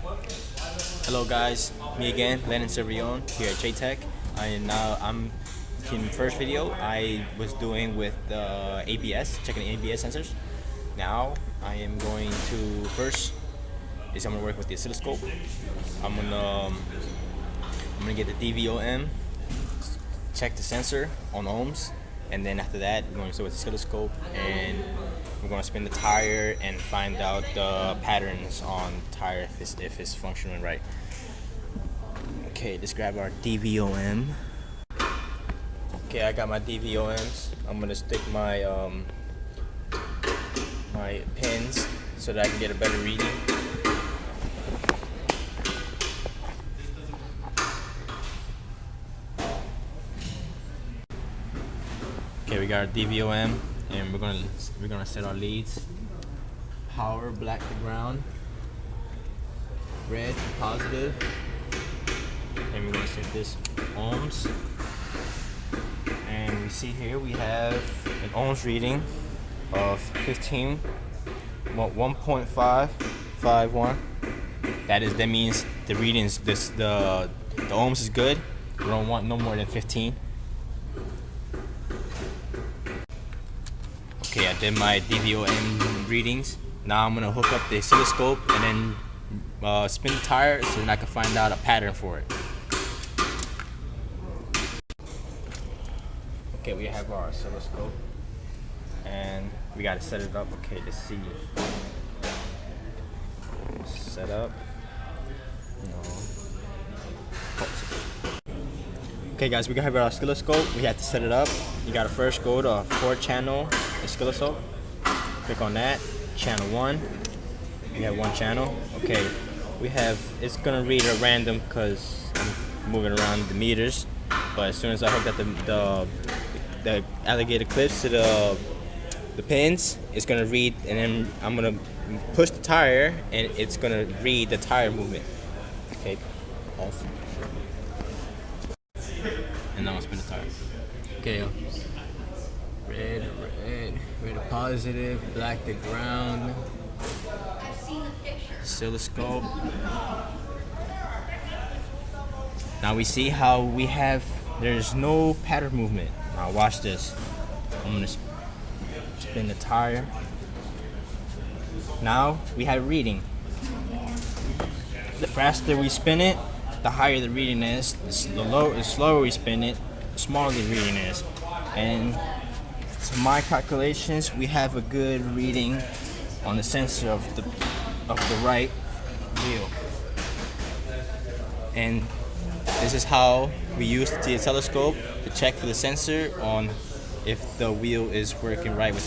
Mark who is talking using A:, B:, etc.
A: Hello guys, me again, Lennon Servion here at JTech. I'm in the first video I was doing with ABS, checking the ABS sensors. Now I am going to I'm gonna work with the oscilloscope. I'm gonna get the DVOM, check the sensor on ohms, and then after that we're going to start with the oscilloscope and we're going to spin the tire and find out the patterns on the tire if it's functioning right. Okay, let's grab our DVOM. Okay, I got my DVOMs. I'm gonna stick my my pins so that I can get a better reading. Okay, we got our DVOM, and we're gonna set our leads. Power, black to ground. Red, positive. And we're gonna set this ohms. And we see here we have an ohms reading of 1.551. That means the readings the ohms is good. We don't want no more than 15. Okay, I did my DVOM readings. Now I'm gonna hook up the oscilloscope and then spin the tire so then I can find out a pattern for it. Okay, we have our oscilloscope and we gotta set it up. Okay, let's see. Set up. Okay guys, we have our oscilloscope. We have to set it up. You gotta first go to a 4-channel oscilloscope. Click on that. Channel 1. We have one channel. Okay, it's gonna read at random because I'm moving around the meters. But as soon as I hook up the alligator clips to the pins, it's gonna read, and then I'm gonna push the tire, and it's gonna read the tire movement. Okay, off. And now I'm gonna spin the tire. Okay, red to positive, black to ground. Oscilloscope. Now we see how there's no pattern movement. Now watch this. I'm gonna spin the tire. Now we have reading. The faster we spin it, the higher the reading is. The slower we spin it, the smaller the reading is. And to my calculations, we have a good reading on the sensor of the right wheel. And this is how we use the telescope to check for the sensor on if the wheel is working right with